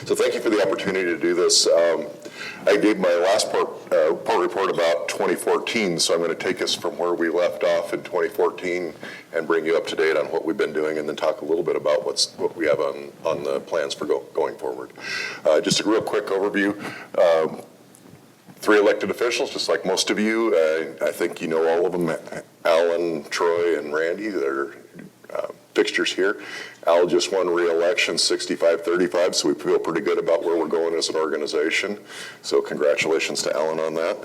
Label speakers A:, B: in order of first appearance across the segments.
A: So thank you for the opportunity to do this. I gave my last part report about 2014, so I'm going to take us from where we left off in 2014 and bring you up to date on what we've been doing, and then talk a little bit about what we have on the plans for going forward. Just a real quick overview. 3 elected officials, just like most of you. I think you know all of them, Alan, Troy, and Randy. They're fixtures here. Al just won re-election 65-35, so we feel pretty good about where we're going as an organization. So congratulations to Alan on that.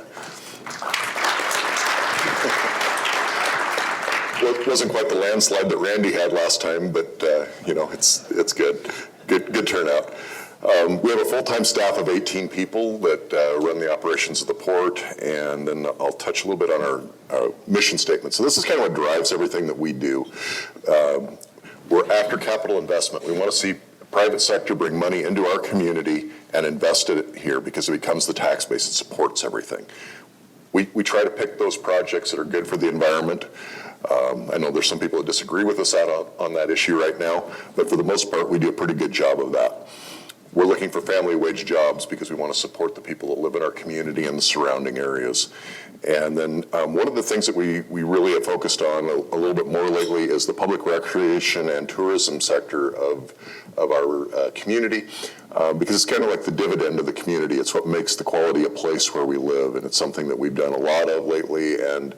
A: Well, it wasn't quite the landslide that Randy had last time, but it's good. Good turnout. We have a full-time staff of 18 people that run the operations of the port, and then I'll touch a little bit on our mission statement. So this is kind of what drives everything that we do. We're after capital investment. We want to see the private sector bring money into our community and invest it here because it becomes the tax base that supports everything. We try to pick those projects that are good for the environment. I know there's some people that disagree with us on that issue right now, but for the most part, we do a pretty good job of that. We're looking for family wage jobs because we want to support the people that live in our community and the surrounding areas. And then one of the things that we really have focused on a little bit more lately is the public recreation and tourism sector of our community, because it's kind of like the dividend of the community. It's what makes the quality a place where we live, and it's something that we've done a lot of lately. And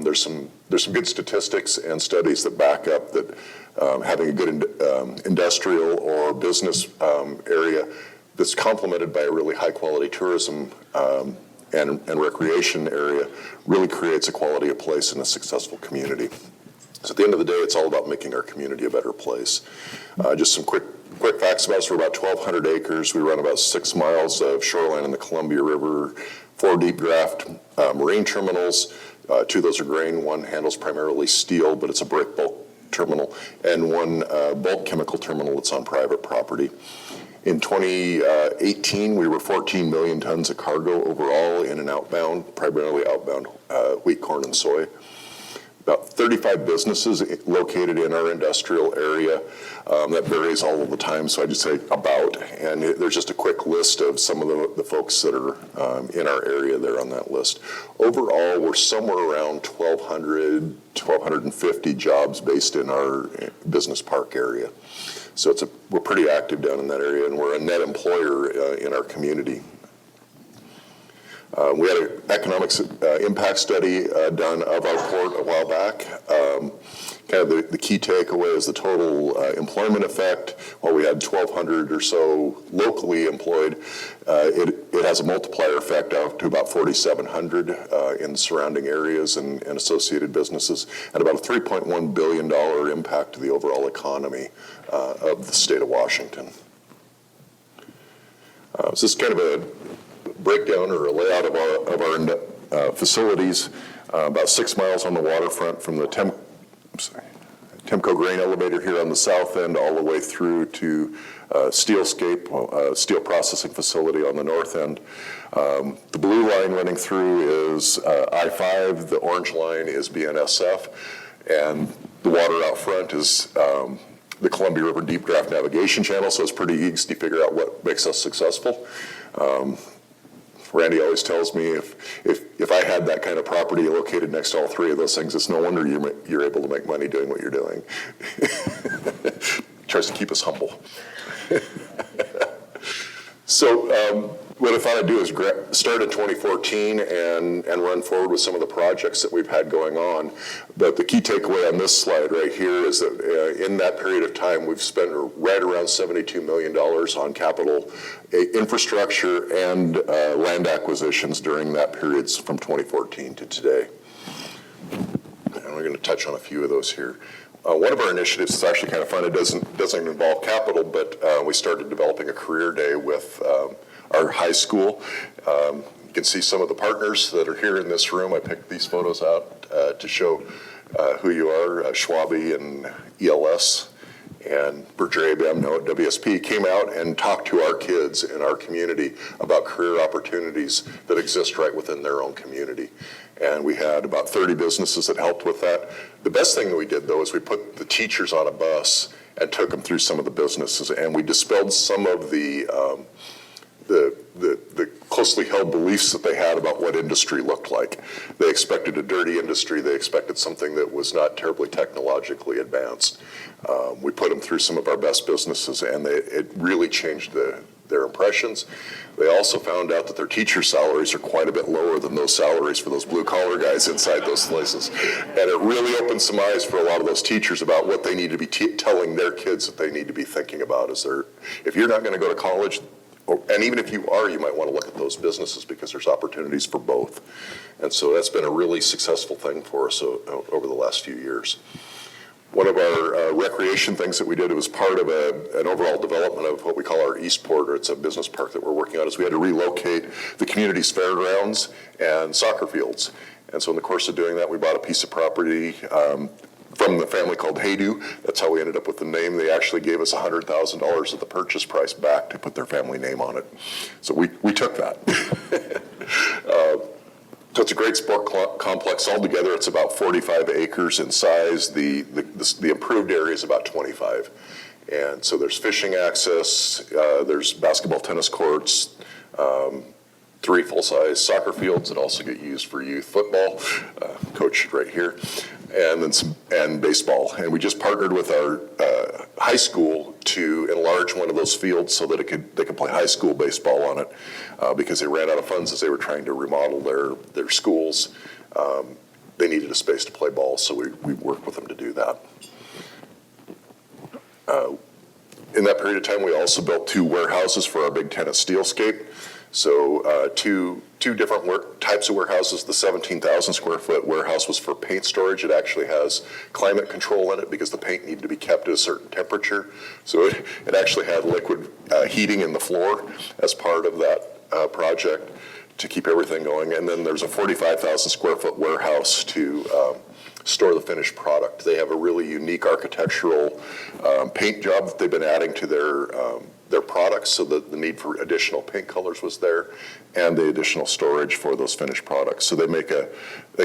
A: there's some good statistics and studies that back up that having a good industrial or business area that's complemented by a really high quality tourism and recreation area really creates a quality of place in a successful community. So at the end of the day, it's all about making our community a better place. Just some quick facts about us. We're about 1,200 acres. We run about 6 miles of shoreline in the Columbia River, 4 deep draft marine terminals. 2 of those are grain. 1 handles primarily steel, but it's a break bulk terminal, and 1 bulk chemical terminal that's on private property. In 2018, we were 14 million tons of cargo overall in and outbound, primarily outbound wheat, corn, and soy. About 35 businesses located in our industrial area. That varies all of the time, so I just say about. And there's just a quick list of some of the folks that are in our area there on that list. Overall, we're somewhere around 1,200, 1,250 jobs based in our business park area. So we're pretty active down in that area, and we're a net employer in our community. We had an economic impact study done of our port a while back. Kind of the key takeaway is the total employment effect. While we had 1,200 or so locally employed, it has a multiplier effect out to about 4,700 in the surrounding areas and associated businesses, and about a $3.1 billion impact to the overall economy of the state of Washington. So this is kind of a breakdown or a layout of our facilities. About 6 miles on the waterfront from the Temco grain elevator here on the south end all the way through to Steelscape, steel processing facility on the north end. The blue line running through is I-5, the orange line is BNSF, and the water out front is the Columbia River Deep Draft Navigation Channel, so it's pretty easy to figure out what makes us successful. Randy always tells me if I had that kind of property located next to all 3 of those things, it's no wonder you're able to make money doing what you're doing. Tries to keep us humble. So what I thought I'd do is start in 2014 and run forward with some of the projects that we've had going on. But the key takeaway on this slide right here is that in that period of time, we've spent right around $72 million on capital infrastructure and land acquisitions during that period from 2014 to today. And we're going to touch on a few of those here. One of our initiatives is actually kind of fun. It doesn't involve capital, but we started developing a career day with our high school. You can see some of the partners that are here in this room. I picked these photos out to show who you are. Schwabe and ELS and Berger ABM now at WSP came out and talked to our kids in our community about career opportunities that exist right within their own community. And we had about 30 businesses that helped with that. The best thing that we did, though, is we put the teachers on a bus and took them through some of the businesses. And we dispelled some of the closely held beliefs that they had about what industry looked like. They expected a dirty industry. They expected something that was not terribly technologically advanced. We put them through some of our best businesses, and it really changed their impressions. They also found out that their teacher salaries are quite a bit lower than those salaries for those blue-collar guys inside those places. And it really opened some eyes for a lot of those teachers about what they need to be telling their kids that they need to be thinking about. If you're not going to go to college, and even if you are, you might want to look at those businesses because there's opportunities for both. And so that's been a really successful thing for us over the last few years. One of our recreation things that we did, it was part of an overall development of what we call our Eastport, or it's a business park that we're working on, is we had to relocate the community's fairgrounds and soccer fields. And so in the course of doing that, we bought a piece of property from the family called Haydu. That's how we ended up with the name. They actually gave us $100,000 of the purchase price back to put their family name on it. So we took that. So it's a great sport complex. Altogether, it's about 45 acres in size. The improved area is about 25. And so there's fishing access, there's basketball, tennis courts, 3 full-size soccer fields that also get used for youth football, coached right here, and then baseball. And we just partnered with our high school to enlarge one of those fields so that they could play high school baseball on it, because they ran out of funds as they were trying to remodel their schools. They needed a space to play ball, so we worked with them to do that. In that period of time, we also built 2 warehouses for our big tenant Steelscape. So two different types of warehouses. The 17,000 square foot warehouse was for paint storage. It actually has climate control in it because the paint needed to be kept at a certain temperature. So it actually had liquid heating in the floor as part of that project to keep everything going. And then there's a 45,000 square foot warehouse to store the finished product. They have a really unique architectural paint job that they've been adding to their products, so that the need for additional paint colors was there, and the additional storage for those finished products. So they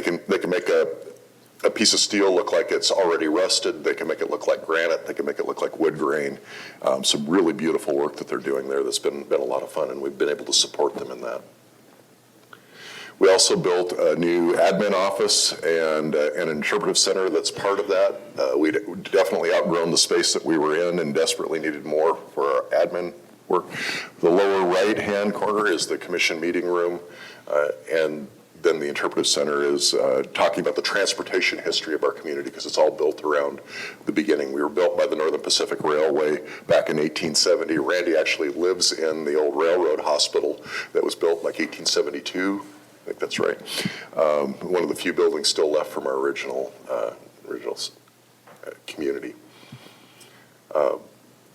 A: can make a piece of steel look like it's already rusted. They can make it look like granite. They can make it look like wood grain. Some really beautiful work that they're doing there that's been a lot of fun, and we've been able to support them in that. We also built a new admin office and an interpretive center that's part of that. We'd definitely outgrown the space that we were in and desperately needed more for our admin work. The lower right-hand corner is the commission meeting room, and then the interpretive center is talking about the transportation history of our community, because it's all built around the beginning. We were built by the Northern Pacific Railway back in 1870. Randy actually lives in the old railroad hospital that was built like 1872. I think that's right. One of the few buildings still left from our original community.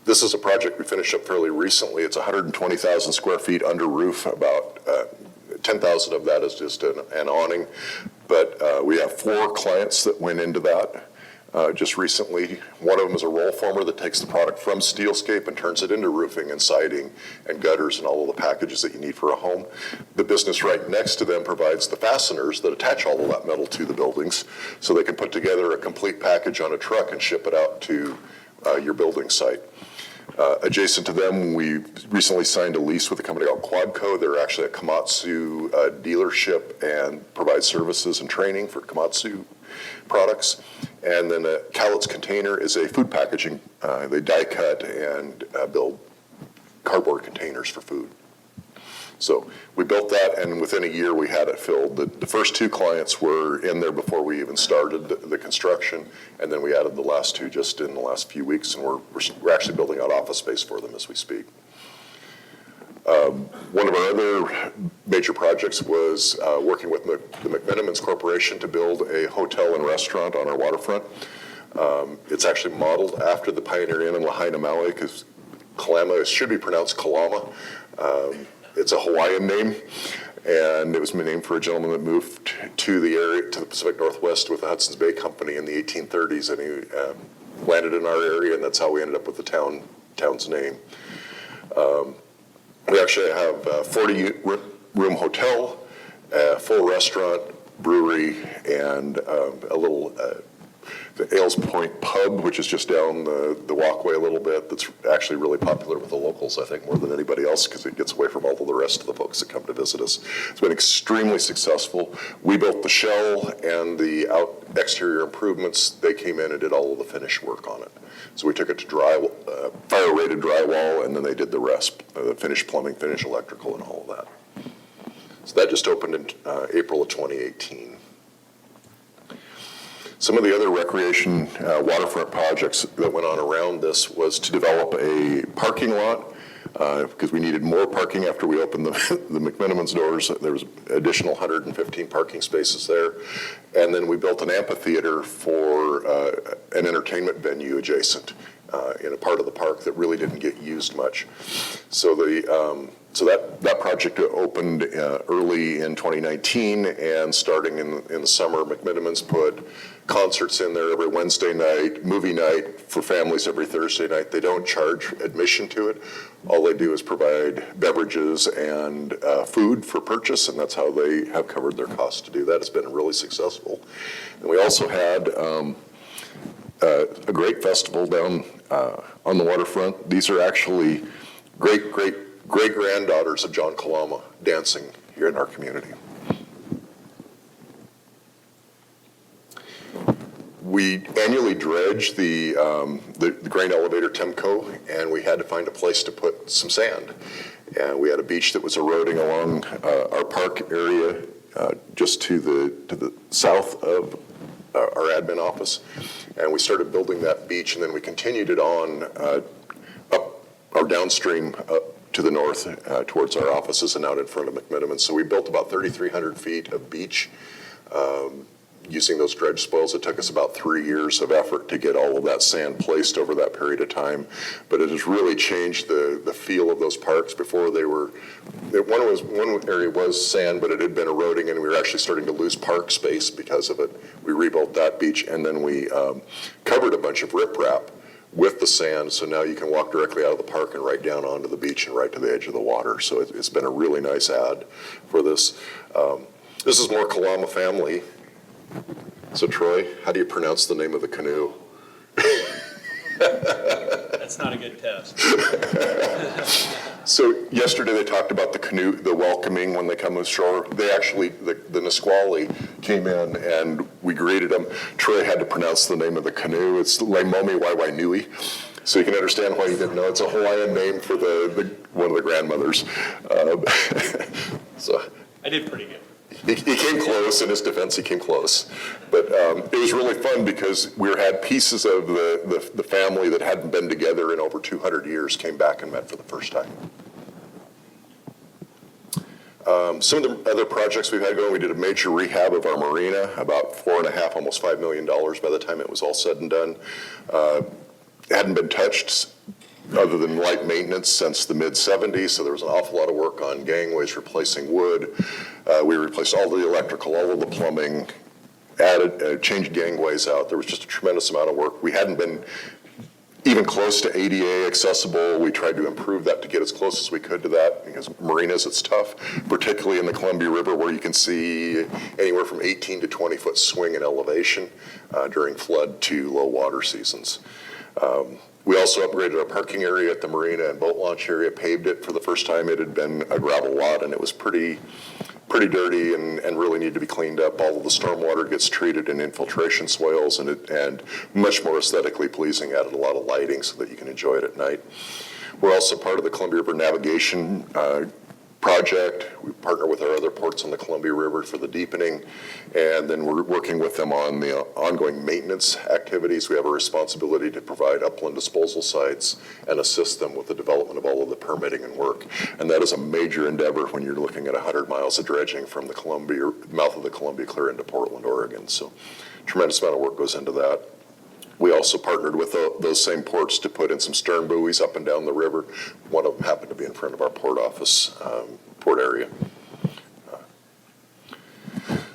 A: This is a project we finished up fairly recently. It's 120,000 square feet under roof. About 10,000 of that is just an awning. But we have 4 clients that went into that just recently. One of them is a roll former that takes the product from Steelscape and turns it into roofing and siding and gutters and all of the packages that you need for a home. The business right next to them provides the fasteners that attach all of that metal to the buildings, so they can put together a complete package on a truck and ship it out to your building site. Adjacent to them, we recently signed a lease with a company called Quadco. They're actually a Komatsu dealership and provide services and training for Komatsu products. And then Cowlitz Container is a food packaging. They die cut and build cardboard containers for food. So we built that, and within a year we had it filled. The first 2 clients were in there before we even started the construction, and then we added the last 2 just in the last few weeks, and we're actually building out office space for them as we speak. One of our other major projects was working with the McMenamins Corporation to build a hotel and restaurant on our waterfront. It's actually modeled after the Pioneer Inn in Lahaina, Maui, because Kalama should be pronounced Kalama. It's a Hawaiian name, and it was named for a gentleman that moved to the area, to the Pacific Northwest with the Hudson's Bay Company in the 1830s, and he landed in our area, and that's how we ended up with the town's name. We actually have a 40-room hotel, a full restaurant, brewery, and a little the Ailes Point Pub, which is just down the walkway a little bit. That's actually really popular with the locals, I think, more than anybody else, because it gets away from all of the rest of the folks that come to visit us. It's been extremely successful. We built the shell and the exterior improvements. They came in and did all of the finish work on it. So we took it to fire-rated drywall, and then they did the rest, finished plumbing, finished electrical, and all of that. So that just opened in April of 2018. Some of the other recreation waterfront projects that went on around this was to develop a parking lot, because we needed more parking after we opened the McMenamins doors. There was additional 115 parking spaces there. And then we built an amphitheater for an entertainment venue adjacent in a part of the park that really didn't get used much. So that project opened early in 2019, and starting in the summer, McMenamins put concerts in there every Wednesday night, movie night for families every Thursday night. They don't charge admission to it. All they do is provide beverages and food for purchase, and that's how they have covered their costs to do that. It's been really successful. And we also had a great festival down on the waterfront. These are actually great-granddaughters of John Kalama dancing here in our community. We annually dredge the grain elevator Temco, and we had to find a place to put some sand. And we had a beach that was eroding along our park area just to the south of our admin office. And we started building that beach, and then we continued it on up our downstream to the north towards our offices and out in front of McMenamins. So we built about 3,300 feet of beach using those dredge spoils. It took us about 3 years of effort to get all of that sand placed over that period of time. But it has really changed the feel of those parks. Before they were, one area was sand, but it had been eroding, and we were actually starting to lose park space because of it. We rebuilt that beach, and then we covered a bunch of riprap with the sand, so now you can walk directly out of the park and right down onto the beach and right to the edge of the water. So it's been a really nice add for this. This is more Kalama family. So Troy, how do you pronounce the name of the canoe?
B: That's not a good test.
A: So yesterday they talked about the canoe, the welcoming when they come ashore. They actually, the Nisqually came in and we greeted them. Troy had to pronounce the name of the canoe. It's Laimomi Waiwainui. So you can understand why you didn't know. It's a Hawaiian name for one of the grandmothers. So
B: I did pretty good.
A: He came close. In his defense, he came close. But it was really fun because we had pieces of the family that hadn't been together in over 200 years came back and met for the first time. Some of the other projects we've had going, we did a major rehab of our marina, about $4.5, almost $5 million by the time it was all said and done. It hadn't been touched other than light maintenance since the mid-'70s, so there was an awful lot of work on gangways, replacing wood. We replaced all the electrical, all of the plumbing, changed gangways out. There was just a tremendous amount of work. We hadn't been even close to ADA accessible. We tried to improve that to get as close as we could to that, because marinas, it's tough, particularly in the Columbia River where you can see anywhere from 18 to 20 foot swing in elevation during flood to low water seasons. We also upgraded our parking area at the marina and boat launch area, paved it for the first time. It had been a gravel lot, and it was pretty dirty and really needed to be cleaned up. All of the stormwater gets treated in infiltration swales, and much more aesthetically pleasing. Added a lot of lighting so that you can enjoy it at night. We're also part of the Columbia River Navigation project. We partner with our other ports on the Columbia River for the deepening, and then we're working with them on the ongoing maintenance activities. We have a responsibility to provide upland disposal sites and assist them with the development of all of the permitting and work. And that is a major endeavor when you're looking at 100 miles of dredging from the mouth of the Columbia clear into Portland, Oregon. So tremendous amount of work goes into that. We also partnered with those same ports to put in some stern buoys up and down the river. One of them happened to be in front of our port office, port area.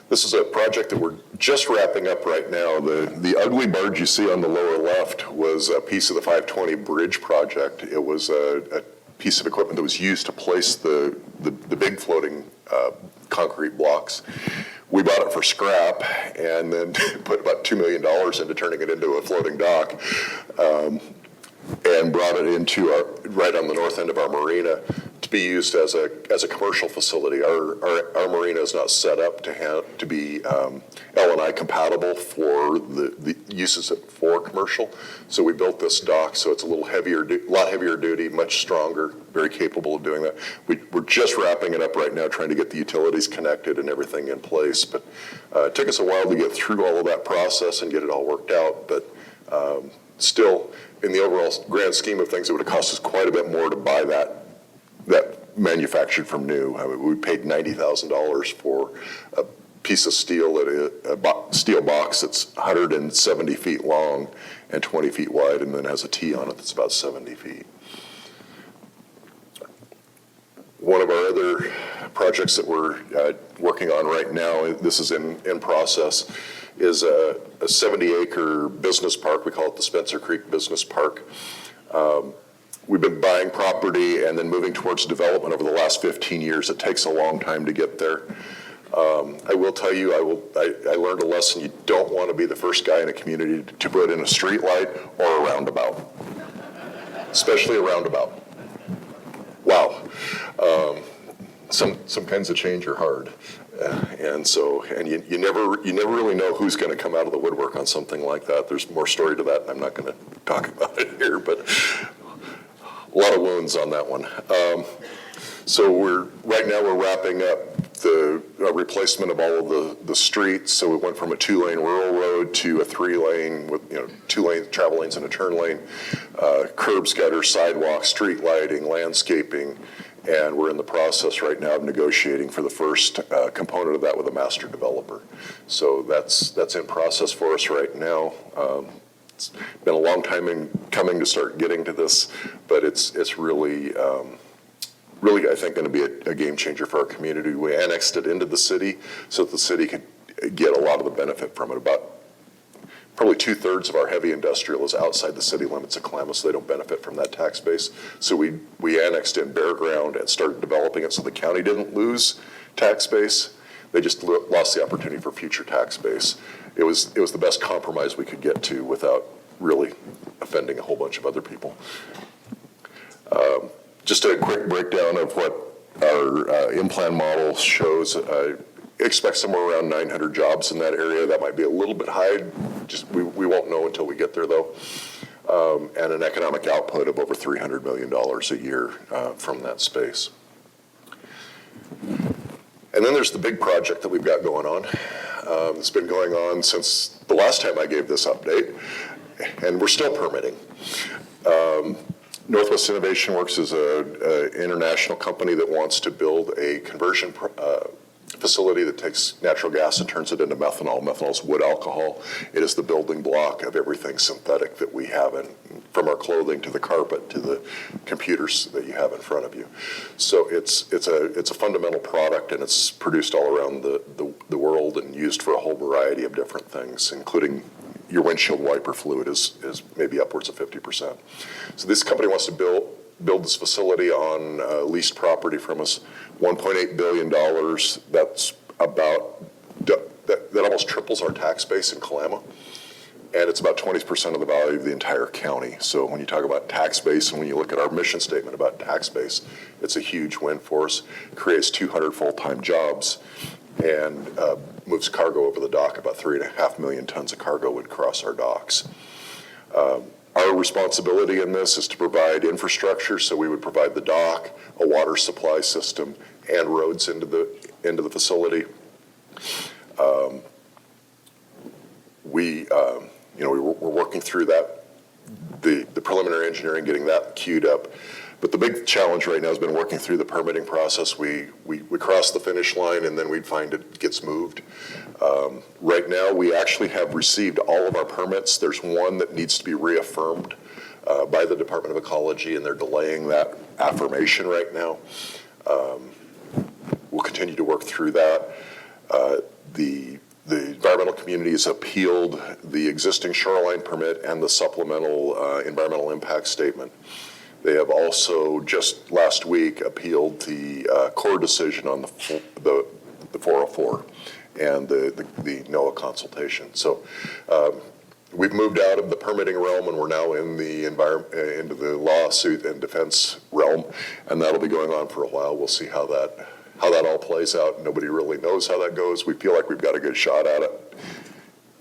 A: This is a project that we're just wrapping up right now. The ugly barge you see on the lower left was a piece of the 520 bridge project. It was a piece of equipment that was used to place the big floating concrete blocks. We bought it for scrap and then put about $2 million into turning it into a floating dock, and brought it into right on the north end of our marina to be used as a commercial facility. Our marina is not set up to be L&I compatible for the uses for commercial. So we built this dock so it's a little heavier, lot heavier duty, much stronger, very capable of doing that. We're just wrapping it up right now, trying to get the utilities connected and everything in place. But it took us a while to get through all of that process and get it all worked out. But still, in the overall grand scheme of things, it would have cost us quite a bit more to buy that manufactured from new. I mean, we paid $90,000 for a piece of steel, steel box that's 170 feet long and 20 feet wide, and then has a T on it that's about 70 feet. One of our other projects that we're working on right now, this is in process, is a 70-acre business park. We call it the Spencer Creek Business Park. We've been buying property and then moving towards development over the last 15 years. It takes a long time to get there. I will tell you, I learned a lesson. You don't want to be the first guy in a community to put in a street light or a roundabout, especially a roundabout. Wow. Some kinds of change are hard. And you never really know who's going to come out of the woodwork on something like that. There's more story to that. I'm not going to talk about it here, but a lot of wounds on that one. So right now we're wrapping up the replacement of all of the streets. So we went from a 2-lane rural road to a 3-lane with 2 travel lanes and a turn lane, curbs, gutters, sidewalks, street lighting, landscaping. And we're in the process right now of negotiating for the first component of that with a master developer. So that's in process for us right now. It's been a long time coming to start getting to this, but it's really, I think, going to be a game changer for our community. We annexed it into the city so that the city could get a lot of the benefit from it. Probably 2/3 of our heavy industrial is outside the city limits of Kalama, so they don't benefit from that tax base. So we annexed in bare ground and started developing it so the county didn't lose tax base. They just lost the opportunity for future tax base. It was the best compromise we could get to without really offending a whole bunch of other people. Just a quick breakdown of what our in-plan model shows. Expect somewhere around 900 jobs in that area. That might be a little bit high. We won't know until we get there, though. And an economic output of over $300 million a year from that space. And then there's the big project that we've got going on. It's been going on since the last time I gave this update, and we're still permitting. Northwest Innovation Works is an international company that wants to build a conversion facility that takes natural gas and turns it into methanol. Methanol is wood alcohol. It is the building block of everything synthetic that we have, from our clothing to the carpet to the computers that you have in front of you. So it's a fundamental product, and it's produced all around the world and used for a whole variety of different things, including your windshield wiper fluid is maybe upwards of 50%. So this company wants to build this facility on leased property from us, $1.8 billion. That's that almost triples our tax base in Kalama, and it's about 20% of the value of the entire county. So when you talk about tax base and when you look at our mission statement about tax base, it's a huge win for us. Creates 200 full-time jobs and moves cargo over the dock. About 3.5 million tons of cargo would cross our docks. Our responsibility in this is to provide infrastructure, so we would provide the dock, a water supply system, and roads into the facility. We're working through that, the preliminary engineering, getting that queued up. But the big challenge right now has been working through the permitting process. We cross the finish line, and then we'd find it gets moved. Right now, we actually have received all of our permits. There's one that needs to be reaffirmed by the Department of Ecology, and they're delaying that affirmation right now. We'll continue to work through that. The environmental community has appealed the existing shoreline permit and the supplemental environmental impact statement. They have also just last week appealed the core decision on the 404, and the NOAA consultation. So we've moved out of the permitting realm, and we're now in the into the lawsuit and defense realm, and that'll be going on for a while. We'll see how that all plays out. Nobody really knows how that goes. We feel like we've got a good shot at it.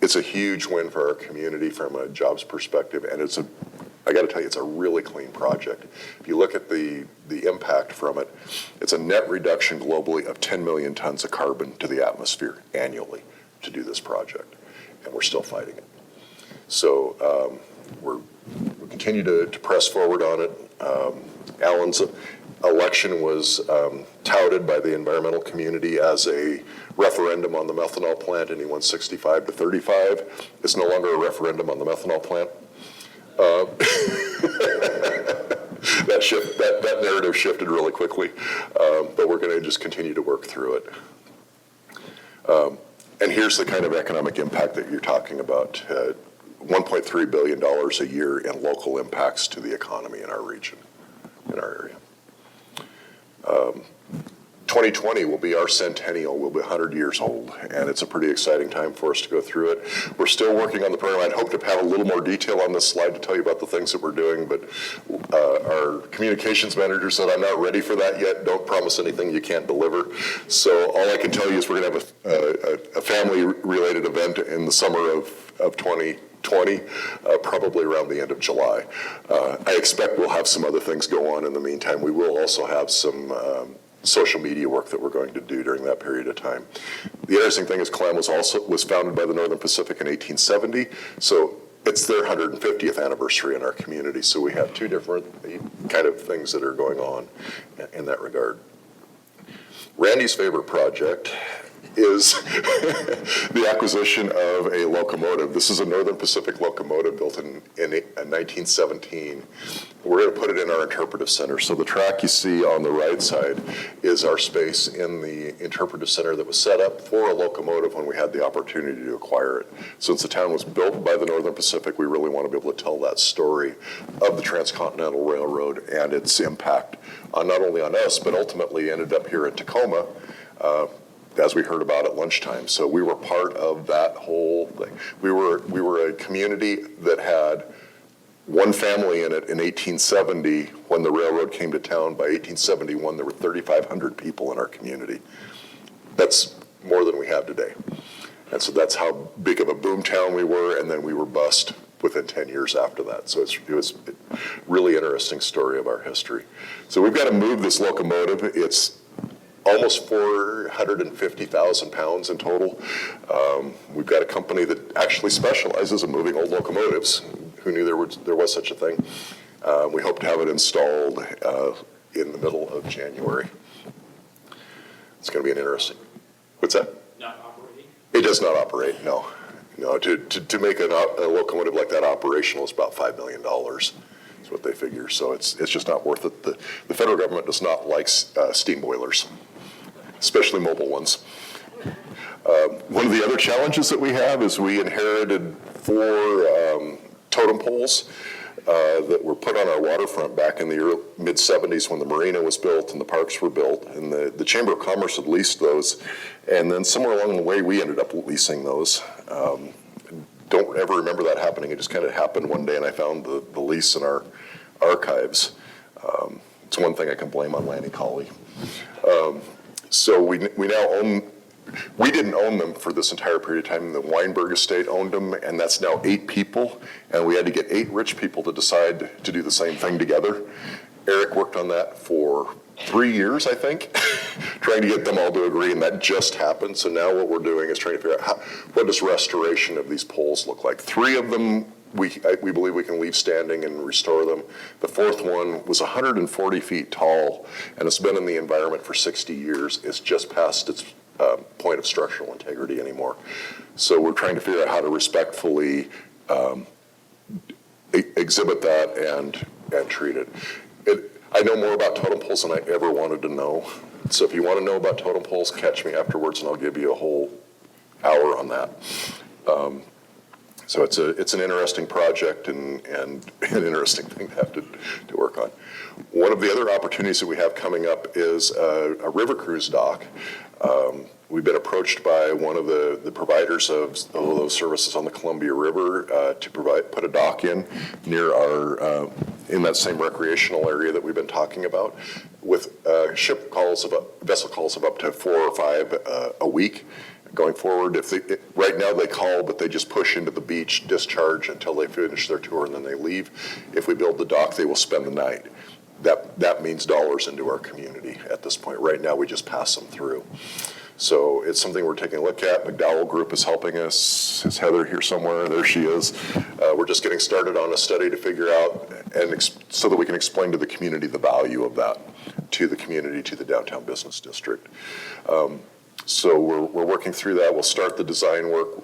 A: It's a huge win for our community from a jobs perspective, and I got to tell you, it's a really clean project. If you look at the impact from it, it's a net reduction globally of 10 million tons of carbon to the atmosphere annually to do this project, and we're still fighting it. So we continue to press forward on it. Alan's election was touted by the environmental community as a referendum on the methanol plant, and he won 65 to 35. It's no longer a referendum on the methanol plant. That narrative shifted really quickly, but we're going to just continue to work through it. And here's the kind of economic impact that you're talking about. $1.3 billion a year in local impacts to the economy in our region, in our area. 2020 will be our centennial. We'll be 100 years old, and it's a pretty exciting time for us to go through it. We're still working on the program. I'd hope to have a little more detail on this slide to tell you about the things that we're doing, but our communications manager said, I'm not ready for that yet. Don't promise anything you can't deliver. So all I can tell you is we're going to have a family-related event in the summer of 2020, probably around the end of July. I expect we'll have some other things go on in the meantime. We will also have some social media work that we're going to do during that period of time. The interesting thing is Kalama was founded by the Northern Pacific in 1870, so it's their 150th anniversary in our community. So we have two different kind of things that are going on in that regard. Randy's favorite project is the acquisition of a locomotive. This is a Northern Pacific locomotive built in 1917. We're going to put it in our interpretive center. So the track you see on the right side is our space in the interpretive center that was set up for a locomotive when we had the opportunity to acquire it. Since the town was built by the Northern Pacific, we really want to be able to tell that story of the Transcontinental Railroad and its impact on not only on us, but ultimately ended up here in Tacoma, as we heard about at lunchtime. So we were part of that whole thing. We were a community that had one family in it in 1870 when the railroad came to town. By 1871, there were 3,500 people in our community. That's more than we have today. And so that's how big of a boom town we were, and then we were bust within 10 years after that. So it was a really interesting story of our history. So we've got to move this locomotive. It's almost 450,000 pounds in total. We've got a company that actually specializes in moving old locomotives. Who knew there was such a thing? We hope to have it installed in the middle of January. It's going to be an interesting. What's that?
B: Not operating?
A: It does not operate, no. No, to make a locomotive like that operational is about $5 million. Is what they figure. So it's just not worth it. The federal government does not like steam boilers, especially mobile ones. One of the other challenges that we have is we inherited 4 totem poles that were put on our waterfront back in the mid-'70s when the marina was built and the parks were built, and the Chamber of Commerce had leased those, and then somewhere along the way we ended up leasing those. Don't ever remember that happening. It just kind of happened one day, and I found the lease in our archives. It's one thing I can blame on Lanny Colley. So we now own. We didn't own them for this entire period of time. The Weinberg estate owned them, and that's now 8 people. And we had to get 8 rich people to decide to do the same thing together. Eric worked on that for 3 years, I think, trying to get them all to agree, and that just happened. So now what we're doing is trying to figure out what does restoration of these poles look like. 3 of them we believe we can leave standing and restore them. The 4th one was 140 feet tall, and it's been in the environment for 60 years. It's just past its point of structural integrity anymore. So we're trying to figure out how to respectfully exhibit that and treat it. I know more about totem poles than I ever wanted to know. So if you want to know about totem poles, catch me afterwards and I'll give you a whole hour on that. So it's an interesting project and an interesting thing to have to work on. One of the other opportunities that we have coming up is a river cruise dock. We've been approached by one of the providers of those services on the Columbia River to put a dock in near our, in that same recreational area that we've been talking about, with vessel calls of up to 4 or 5 a week. Going forward, right now they call, but they just push into the beach, discharge until they finish their tour, and then they leave. If we build the dock, they will spend the night. That means dollars into our community at this point. Right now, we just pass them through. So it's something we're taking a look at. McDowell Group is helping us. Is Heather here somewhere? There she is. We're just getting started on a study to figure out, and so that we can explain to the community the value of that to the community, to the downtown business district. So we're working through that. We'll start the design work.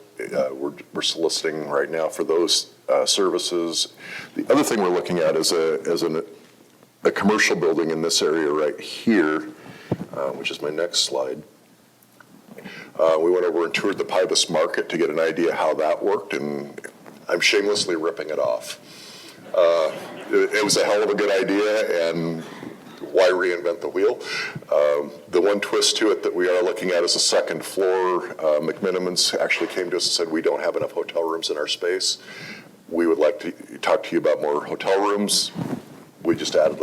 A: We're soliciting right now for those services. The other thing we're looking at is a commercial building in this area right here, which is my next slide. We went over and toured the Pybus Market to get an idea how that worked, and I'm shamelessly ripping it off. It was a hell of a good idea, and why reinvent the wheel? The one twist to it that we are looking at is a second floor. McMinimans actually came to us and said, we don't have enough hotel rooms in our space. We would like to talk to you about more hotel rooms. We just added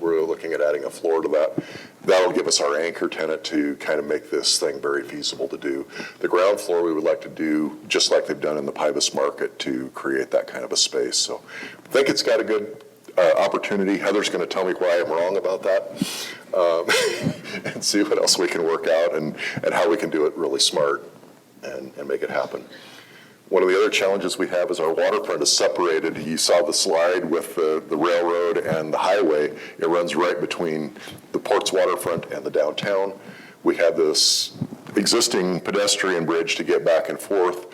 A: we're looking at adding a floor to that. That'll give us our anchor tenant to kind of make this thing very feasible to do. The ground floor we would like to do just like they've done in the Pybus Market to create that kind of a space. So I think it's got a good opportunity. Heather's going to tell me why I'm wrong about that, and see what else we can work out and how we can do it really smart and make it happen. One of the other challenges we have is our waterfront is separated. You saw the slide with the railroad and the highway. It runs right between the port's waterfront and the downtown. We have this existing pedestrian bridge to get back and forth.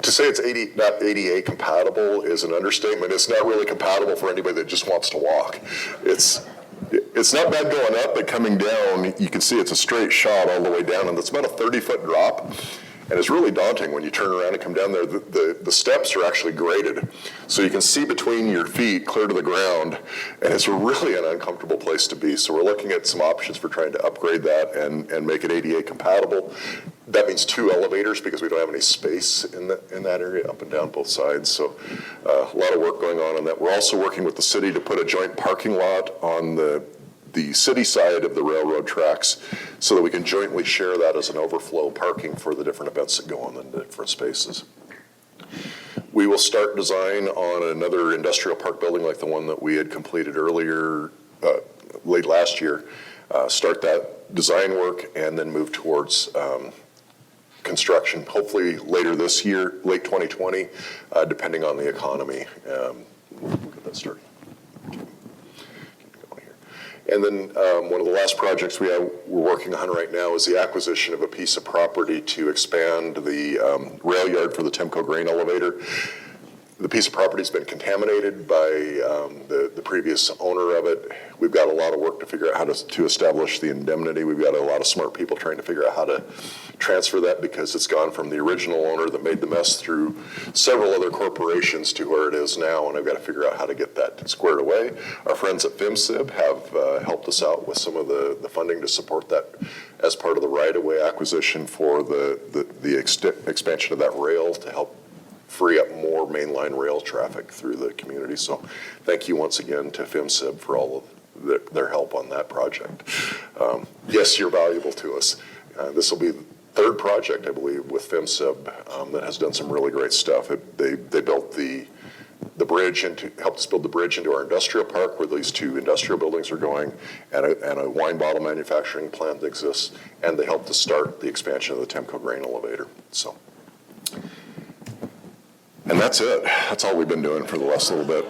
A: To say it's not ADA compatible is an understatement. It's not really compatible for anybody that just wants to walk. It's not bad going up, but coming down, you can see it's a straight shot all the way down, and it's about a 30-foot drop. And it's really daunting when you turn around and come down there. The steps are actually graded, so you can see between your feet clear to the ground, and it's really an uncomfortable place to be. So we're looking at some options for trying to upgrade that and make it ADA compatible. That means 2 elevators because we don't have any space in that area up and down both sides. So a lot of work going on that. We're also working with the city to put a joint parking lot on the city side of the railroad tracks so that we can jointly share that as an overflow parking for the different events that go on in the different spaces. We will start design on another industrial park building like the one that we had completed earlier, late last year, start that design work and then move towards construction, hopefully later this year, late 2020, depending on the economy. We'll get that started. And then one of the last projects we're working on right now is the acquisition of a piece of property to expand the rail yard for the Temco grain elevator. The piece of property has been contaminated by the previous owner of it. We've got a lot of work to figure out how to establish the indemnity. We've got a lot of smart people trying to figure out how to transfer that because it's gone from the original owner that made the mess through several other corporations to where it is now, and I've got to figure out how to get that squared away. Our friends at FIMSIB have helped us out with some of the funding to support that as part of the right-of-way acquisition for the expansion of that rail to help free up more mainline rail traffic through the community. So thank you once again to FIMSIB for all of their help on that project. Yes, you're valuable to us. This will be the 3rd project, I believe, with FIMSIB that has done some really great stuff. They built the bridge helped us build the bridge into our industrial park where these 2 industrial buildings are going, and a wine bottle manufacturing plant that exists, and they helped us start the expansion of the Temco grain elevator. So. And that's it. That's all we've been doing for the last little bit.